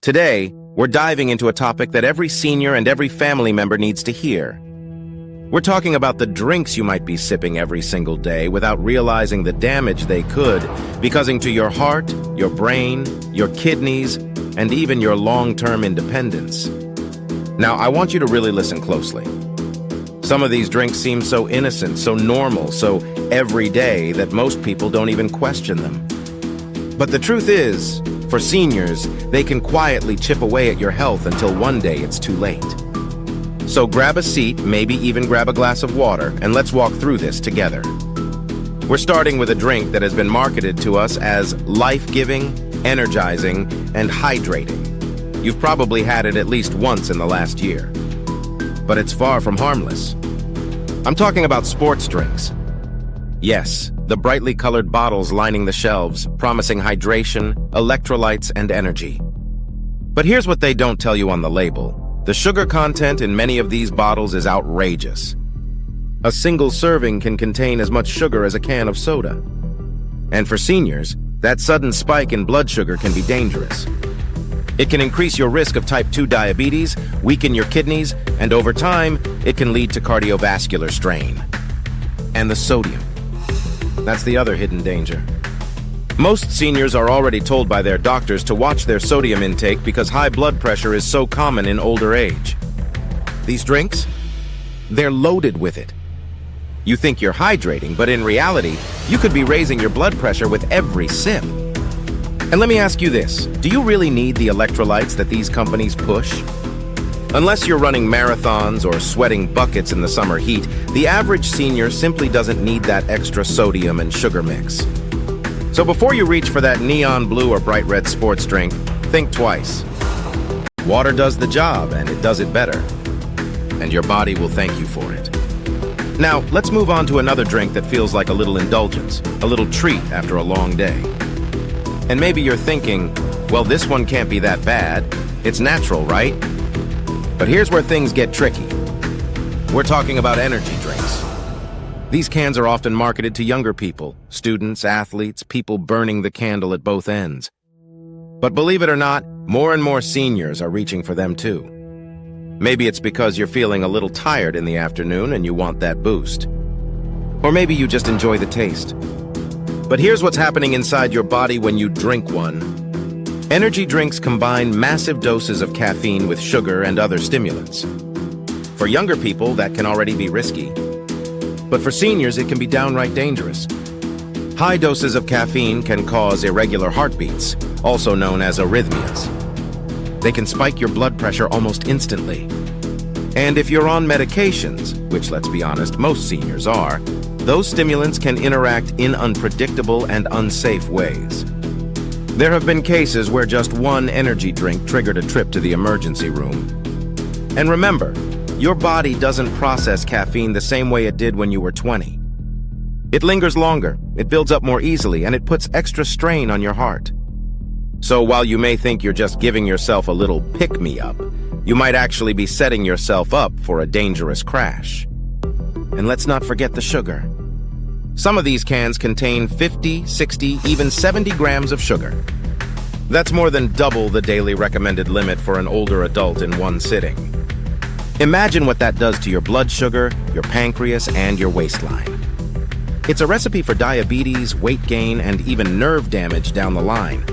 Today, we're diving into a topic that every senior and every family member needs to hear. We're talking about the drinks you might be sipping every single day without realizing the damage they could be causing to your heart, your brain, your kidneys, and even your long-term independence. Now, I want you to really listen closely. Some of these drinks seem so innocent, so normal, so everyday that most people don't even question them. But the truth is, for seniors, they can quietly chip away at your health until one day it's too late. So grab a seat, maybe even grab a glass of water, and let's walk through this together. We're starting with a drink that has been marketed to us as life-giving, energizing, and hydrating. You've probably had it at least once in the last year. But it's far from harmless. I'm talking about sports drinks. Yes, the brightly colored bottles lining the shelves, promising hydration, electrolytes, and energy. But here's what they don't tell you on the label. The sugar content in many of these bottles is outrageous. A single serving can contain as much sugar as a can of soda. And for seniors, that sudden spike in blood sugar can be dangerous. It can increase your risk of type 2 diabetes, weaken your kidneys, and over time, it can lead to cardiovascular strain. And the sodium. That's the other hidden danger. Most seniors are already told by their doctors to watch their sodium intake because high blood pressure is so common in older age. These drinks? They're loaded with it. You think you're hydrating, but in reality, you could be raising your blood pressure with every sip. And let me ask you this, do you really need the electrolytes that these companies push? Unless you're running marathons or sweating buckets in the summer heat, the average senior simply doesn't need that extra sodium and sugar mix. So before you reach for that neon blue or bright red sports drink, think twice. Water does the job, and it does it better. And your body will thank you for it. Now, let's move on to another drink that feels like a little indulgence, a little treat after a long day. And maybe you're thinking, well, this one can't be that bad. It's natural, right? But here's where things get tricky. We're talking about energy drinks. These cans are often marketed to younger people, students, athletes, people burning the candle at both ends. But believe it or not, more and more seniors are reaching for them too. Maybe it's because you're feeling a little tired in the afternoon and you want that boost. Or maybe you just enjoy the taste. But here's what's happening inside your body when you drink one. Energy drinks combine massive doses of caffeine with sugar and other stimulants. For younger people, that can already be risky. But for seniors, it can be downright dangerous. High doses of caffeine can cause irregular heartbeats, also known as arrhythmias. They can spike your blood pressure almost instantly. And if you're on medications, which let's be honest, most seniors are, those stimulants can interact in unpredictable and unsafe ways. There have been cases where just one energy drink triggered a trip to the emergency room. And remember, your body doesn't process caffeine the same way it did when you were 20. It lingers longer, it builds up more easily, and it puts extra strain on your heart. So while you may think you're just giving yourself a little pick-me-up, you might actually be setting yourself up for a dangerous crash. And let's not forget the sugar. Some of these cans contain 50, 60, even 70 grams of sugar. That's more than double the daily recommended limit for an older adult in one sitting. Imagine what that does to your blood sugar, your pancreas, and your waistline. It's a recipe for diabetes, weight gain, and even nerve damage down the line.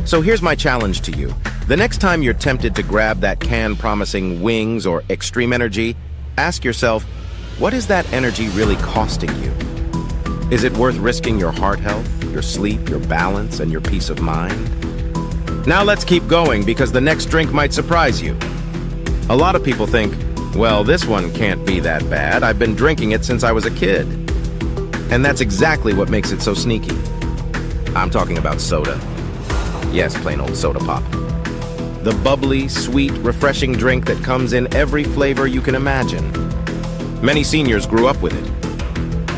So here's my challenge to you. The next time you're tempted to grab that can promising wings or extreme energy, ask yourself, what is that energy really costing you? Is it worth risking your heart health, your sleep, your balance, and your peace of mind? Now let's keep going because the next drink might surprise you. A lot of people think, well, this one can't be that bad. I've been drinking it since I was a kid. And that's exactly what makes it so sneaky. I'm talking about soda. Yes, plain old soda pop. The bubbly, sweet, refreshing drink that comes in every flavor you can imagine. Many seniors grew up with it.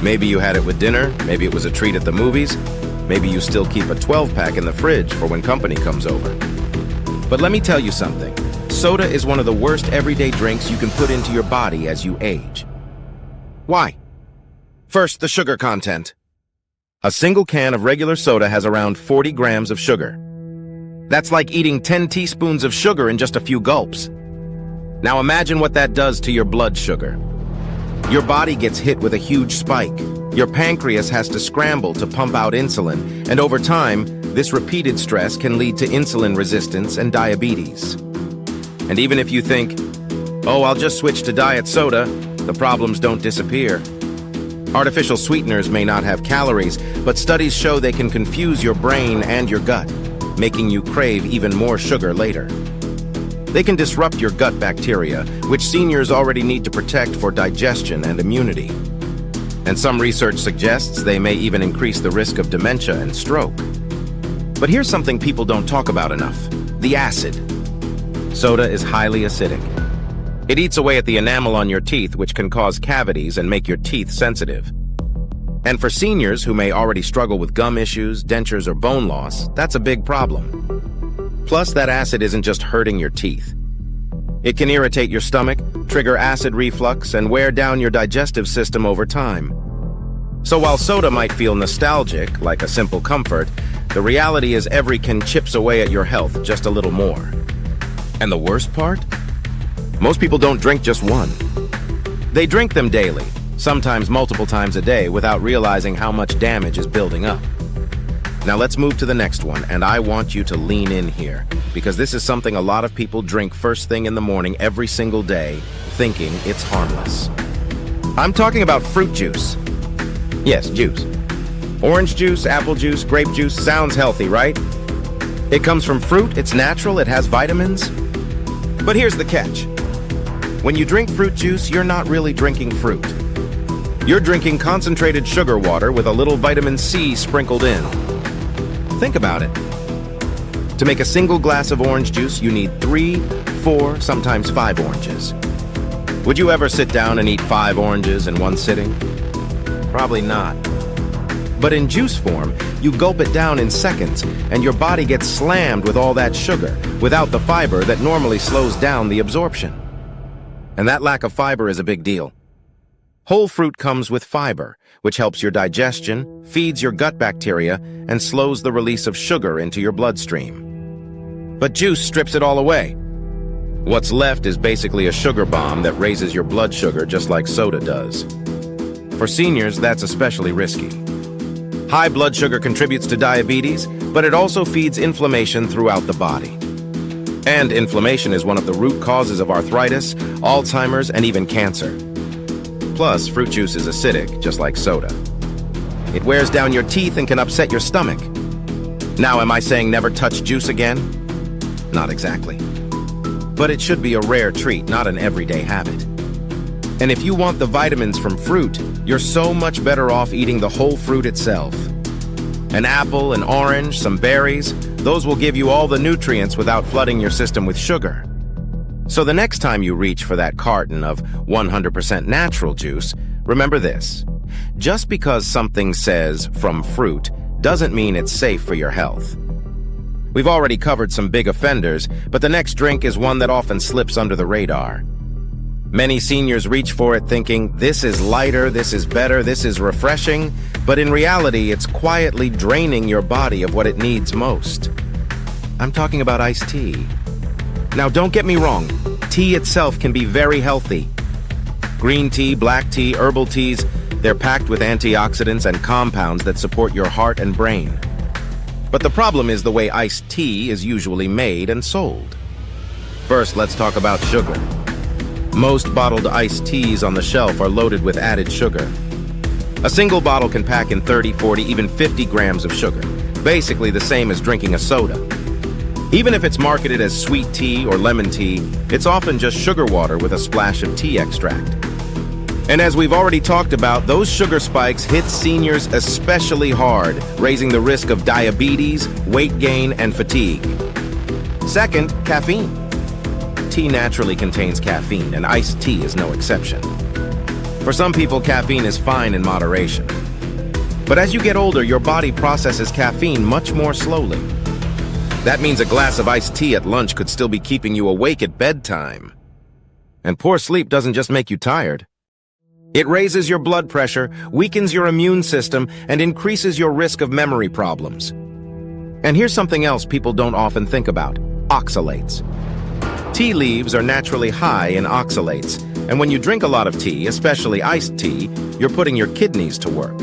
Maybe you had it with dinner, maybe it was a treat at the movies, maybe you still keep a 12-pack in the fridge for when company comes over. But let me tell you something, soda is one of the worst everyday drinks you can put into your body as you age. Why? First, the sugar content. A single can of regular soda has around 40 grams of sugar. That's like eating 10 teaspoons of sugar in just a few gulps. Now imagine what that does to your blood sugar. Your body gets hit with a huge spike. Your pancreas has to scramble to pump out insulin, and over time, this repeated stress can lead to insulin resistance and diabetes. And even if you think, oh, I'll just switch to diet soda, the problems don't disappear. Artificial sweeteners may not have calories, but studies show they can confuse your brain and your gut, making you crave even more sugar later. They can disrupt your gut bacteria, which seniors already need to protect for digestion and immunity. And some research suggests they may even increase the risk of dementia and stroke. But here's something people don't talk about enough: the acid. Soda is highly acidic. It eats away at the enamel on your teeth, which can cause cavities and make your teeth sensitive. And for seniors who may already struggle with gum issues, dentures, or bone loss, that's a big problem. Plus, that acid isn't just hurting your teeth. It can irritate your stomach, trigger acid reflux, and wear down your digestive system over time. So while soda might feel nostalgic, like a simple comfort, the reality is every can chips away at your health just a little more. And the worst part? Most people don't drink just one. They drink them daily, sometimes multiple times a day, without realizing how much damage is building up. Now let's move to the next one, and I want you to lean in here, because this is something a lot of people drink first thing in the morning every single day, thinking it's harmless. I'm talking about fruit juice. Yes, juice. Orange juice, apple juice, grape juice sounds healthy, right? It comes from fruit, it's natural, it has vitamins. But here's the catch. When you drink fruit juice, you're not really drinking fruit. You're drinking concentrated sugar water with a little vitamin C sprinkled in. Think about it. To make a single glass of orange juice, you need 3, 4, sometimes 5 oranges. Would you ever sit down and eat 5 oranges in one sitting? Probably not. But in juice form, you gulp it down in seconds, and your body gets slammed with all that sugar, without the fiber that normally slows down the absorption. And that lack of fiber is a big deal. Whole fruit comes with fiber, which helps your digestion, feeds your gut bacteria, and slows the release of sugar into your bloodstream. But juice strips it all away. What's left is basically a sugar bomb that raises your blood sugar just like soda does. For seniors, that's especially risky. High blood sugar contributes to diabetes, but it also feeds inflammation throughout the body. And inflammation is one of the root causes of arthritis, Alzheimer's, and even cancer. Plus, fruit juice is acidic, just like soda. It wears down your teeth and can upset your stomach. Now, am I saying never touch juice again? Not exactly. But it should be a rare treat, not an everyday habit. And if you want the vitamins from fruit, you're so much better off eating the whole fruit itself. An apple, an orange, some berries, those will give you all the nutrients without flooding your system with sugar. So the next time you reach for that carton of 100% natural juice, remember this. Just because something says from fruit doesn't mean it's safe for your health. We've already covered some big offenders, but the next drink is one that often slips under the radar. Many seniors reach for it thinking, this is lighter, this is better, this is refreshing, but in reality, it's quietly draining your body of what it needs most. I'm talking about iced tea. Now, don't get me wrong, tea itself can be very healthy. Green tea, black tea, herbal teas, they're packed with antioxidants and compounds that support your heart and brain. But the problem is the way iced tea is usually made and sold. First, let's talk about sugar. Most bottled iced teas on the shelf are loaded with added sugar. A single bottle can pack in 30, 40, even 50 grams of sugar, basically the same as drinking a soda. Even if it's marketed as sweet tea or lemon tea, it's often just sugar water with a splash of tea extract. And as we've already talked about, those sugar spikes hit seniors especially hard, raising the risk of diabetes, weight gain, and fatigue. Second, caffeine. Tea naturally contains caffeine, and iced tea is no exception. For some people, caffeine is fine in moderation. But as you get older, your body processes caffeine much more slowly. That means a glass of iced tea at lunch could still be keeping you awake at bedtime. And poor sleep doesn't just make you tired. It raises your blood pressure, weakens your immune system, and increases your risk of memory problems. And here's something else people don't often think about: oxalates. Tea leaves are naturally high in oxalates, and when you drink a lot of tea, especially iced tea, you're putting your kidneys to work.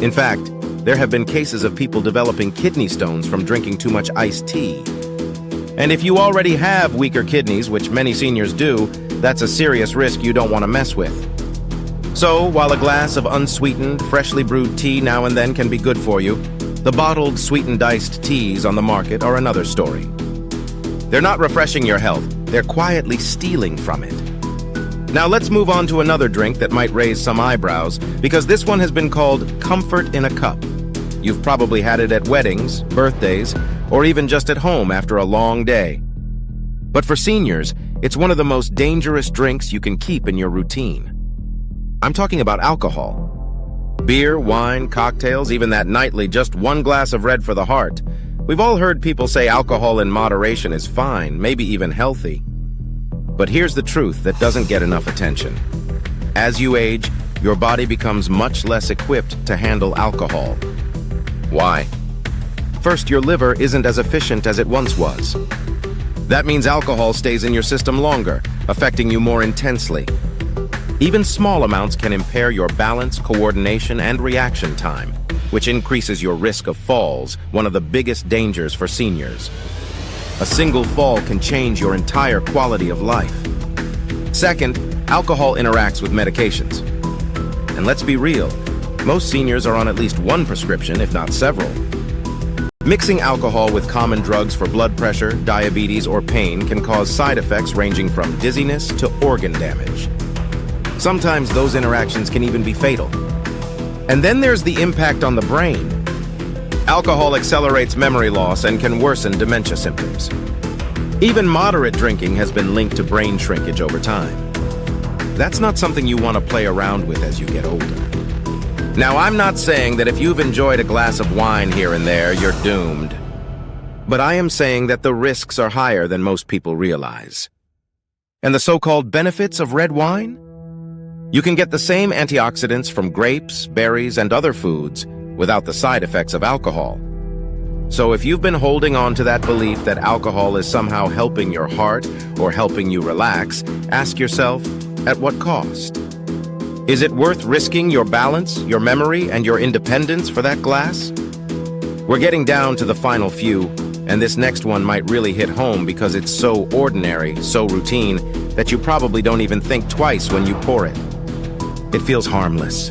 In fact, there have been cases of people developing kidney stones from drinking too much iced tea. And if you already have weaker kidneys, which many seniors do, that's a serious risk you don't want to mess with. So, while a glass of unsweetened, freshly brewed tea now and then can be good for you, the bottled, sweetened iced teas on the market are another story. They're not refreshing your health, they're quietly stealing from it. Now let's move on to another drink that might raise some eyebrows, because this one has been called comfort in a cup. You've probably had it at weddings, birthdays, or even just at home after a long day. But for seniors, it's one of the most dangerous drinks you can keep in your routine. I'm talking about alcohol. Beer, wine, cocktails, even that nightly just one glass of red for the heart. We've all heard people say alcohol in moderation is fine, maybe even healthy. But here's the truth that doesn't get enough attention. As you age, your body becomes much less equipped to handle alcohol. Why? First, your liver isn't as efficient as it once was. That means alcohol stays in your system longer, affecting you more intensely. Even small amounts can impair your balance, coordination, and reaction time, which increases your risk of falls, one of the biggest dangers for seniors. A single fall can change your entire quality of life. Second, alcohol interacts with medications. And let's be real, most seniors are on at least one prescription, if not several. Mixing alcohol with common drugs for blood pressure, diabetes, or pain can cause side effects ranging from dizziness to organ damage. Sometimes those interactions can even be fatal. And then there's the impact on the brain. Alcohol accelerates memory loss and can worsen dementia symptoms. Even moderate drinking has been linked to brain shrinkage over time. That's not something you want to play around with as you get older. Now, I'm not saying that if you've enjoyed a glass of wine here and there, you're doomed. But I am saying that the risks are higher than most people realize. And the so-called benefits of red wine? You can get the same antioxidants from grapes, berries, and other foods without the side effects of alcohol. So if you've been holding on to that belief that alcohol is somehow helping your heart or helping you relax, ask yourself, at what cost? Is it worth risking your balance, your memory, and your independence for that glass? We're getting down to the final few, and this next one might really hit home because it's so ordinary, so routine, that you probably don't even think twice when you pour it. It feels harmless.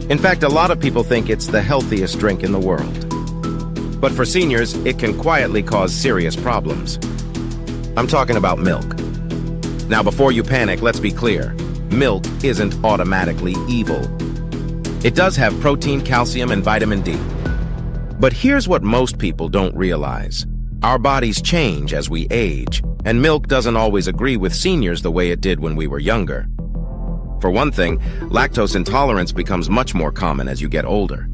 In fact, a lot of people think it's the healthiest drink in the world. But for seniors, it can quietly cause serious problems. I'm talking about milk. Now, before you panic, let's be clear. Milk isn't automatically evil. It does have protein, calcium, and vitamin D. But here's what most people don't realize. Our bodies change as we age, and milk doesn't always agree with seniors the way it did when we were younger. For one thing, lactose intolerance becomes much more common as you get older.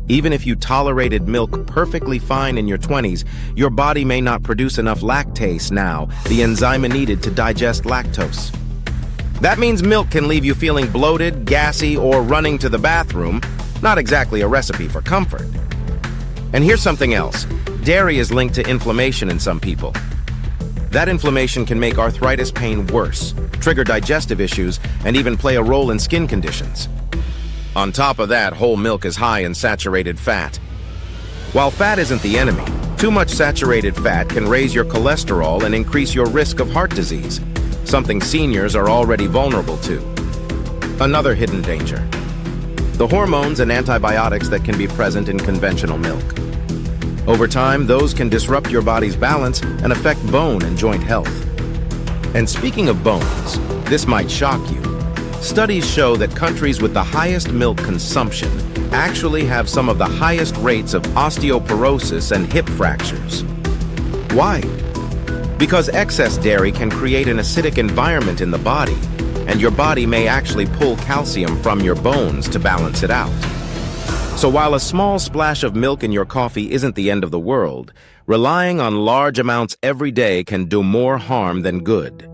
Even if you tolerated milk perfectly fine in your 20s, your body may not produce enough lactase now, the enzyme needed to digest lactose. That means milk can leave you feeling bloated, gassy, or running to the bathroom, not exactly a recipe for comfort. And here's something else. Dairy is linked to inflammation in some people. That inflammation can make arthritis pain worse, trigger digestive issues, and even play a role in skin conditions. On top of that, whole milk is high in saturated fat. While fat isn't the enemy, too much saturated fat can raise your cholesterol and increase your risk of heart disease, something seniors are already vulnerable to. Another hidden danger: the hormones and antibiotics that can be present in conventional milk. Over time, those can disrupt your body's balance and affect bone and joint health. And speaking of bones, this might shock you. Studies show that countries with the highest milk consumption actually have some of the highest rates of osteoporosis and hip fractures. Why? Because excess dairy can create an acidic environment in the body, and your body may actually pull calcium from your bones to balance it out. So while a small splash of milk in your coffee isn't the end of the world, relying on large amounts every day can do more harm than good.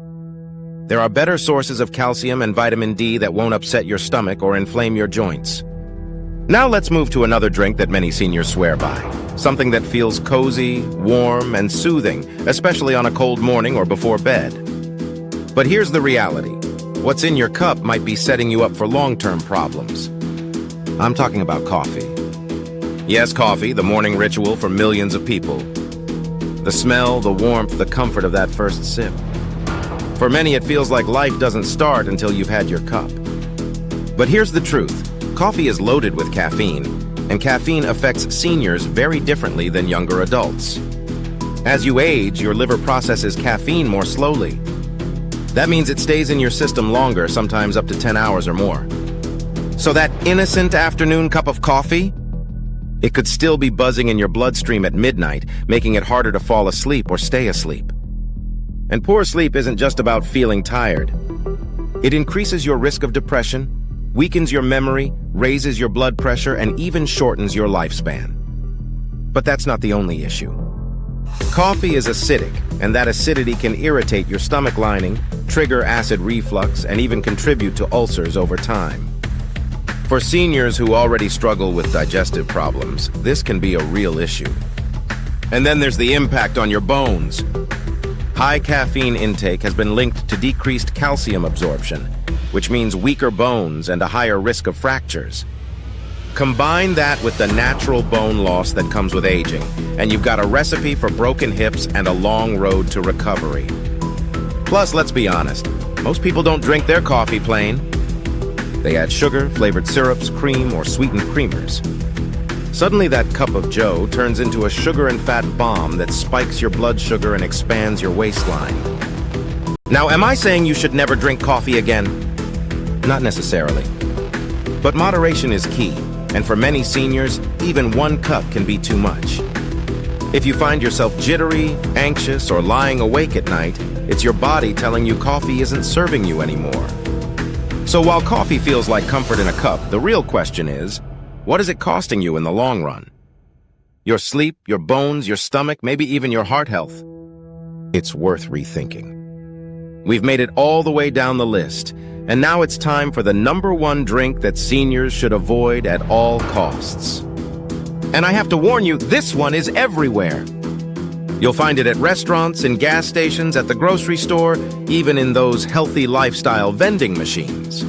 There are better sources of calcium and vitamin D that won't upset your stomach or inflame your joints. Now let's move to another drink that many seniors swear by. Something that feels cozy, warm, and soothing, especially on a cold morning or before bed. But here's the reality. What's in your cup might be setting you up for long-term problems. I'm talking about coffee. Yes, coffee, the morning ritual for millions of people. The smell, the warmth, the comfort of that first sip. For many, it feels like life doesn't start until you've had your cup. But here's the truth. Coffee is loaded with caffeine, and caffeine affects seniors very differently than younger adults. As you age, your liver processes caffeine more slowly. That means it stays in your system longer, sometimes up to 10 hours or more. So that innocent afternoon cup of coffee, it could still be buzzing in your bloodstream at midnight, making it harder to fall asleep or stay asleep. And poor sleep isn't just about feeling tired. It increases your risk of depression, weakens your memory, raises your blood pressure, and even shortens your lifespan. But that's not the only issue. Coffee is acidic, and that acidity can irritate your stomach lining, trigger acid reflux, and even contribute to ulcers over time. For seniors who already struggle with digestive problems, this can be a real issue. And then there's the impact on your bones. High caffeine intake has been linked to decreased calcium absorption, which means weaker bones and a higher risk of fractures. Combine that with the natural bone loss that comes with aging, and you've got a recipe for broken hips and a long road to recovery. Plus, let's be honest, most people don't drink their coffee plain. They add sugar, flavored syrups, cream, or sweetened creamers. Suddenly that cup of joe turns into a sugar and fat bomb that spikes your blood sugar and expands your waistline. Now, am I saying you should never drink coffee again? Not necessarily. But moderation is key, and for many seniors, even one cup can be too much. If you find yourself jittery, anxious, or lying awake at night, it's your body telling you coffee isn't serving you anymore. So while coffee feels like comfort in a cup, the real question is, what is it costing you in the long run? Your sleep, your bones, your stomach, maybe even your heart health? It's worth rethinking. We've made it all the way down the list, and now it's time for the #1 drink that seniors should avoid at all costs. And I have to warn you, this one is everywhere. You'll find it at restaurants, in gas stations, at the grocery store, even in those healthy lifestyle vending machines.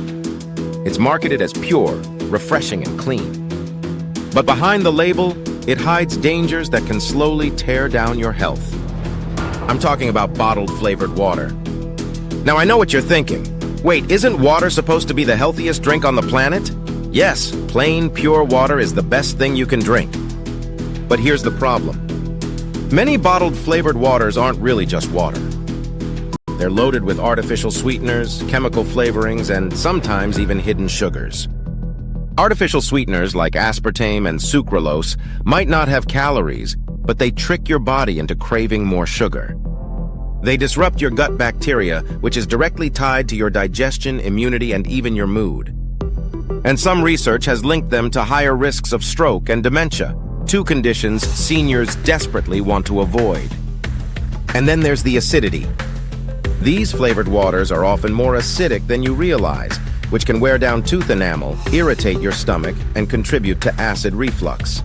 It's marketed as pure, refreshing, and clean. But behind the label, it hides dangers that can slowly tear down your health. I'm talking about bottled flavored water. Now I know what you're thinking. Wait, isn't water supposed to be the healthiest drink on the planet? Yes, plain, pure water is the best thing you can drink. But here's the problem. Many bottled flavored waters aren't really just water. They're loaded with artificial sweeteners, chemical flavorings, and sometimes even hidden sugars. Artificial sweeteners like aspartame and sucralose might not have calories, but they trick your body into craving more sugar. They disrupt your gut bacteria, which is directly tied to your digestion, immunity, and even your mood. And some research has linked them to higher risks of stroke and dementia, two conditions seniors desperately want to avoid. And then there's the acidity. These flavored waters are often more acidic than you realize, which can wear down tooth enamel, irritate your stomach, and contribute to acid reflux.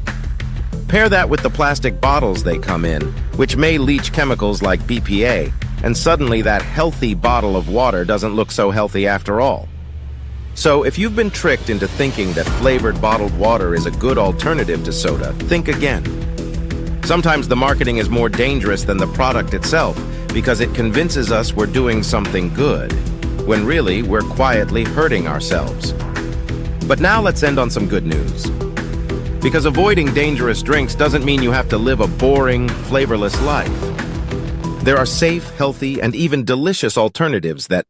Pair that with the plastic bottles they come in, which may leach chemicals like BPA, and suddenly that healthy bottle of water doesn't look so healthy after all. So if you've been tricked into thinking that flavored bottled water is a good alternative to soda, think again. Sometimes the marketing is more dangerous than the product itself because it convinces us we're doing something good, when really we're quietly hurting ourselves. But now let's end on some good news. Because avoiding dangerous drinks doesn't mean you have to live a boring, flavorless life. There are safe, healthy, and even delicious alternatives that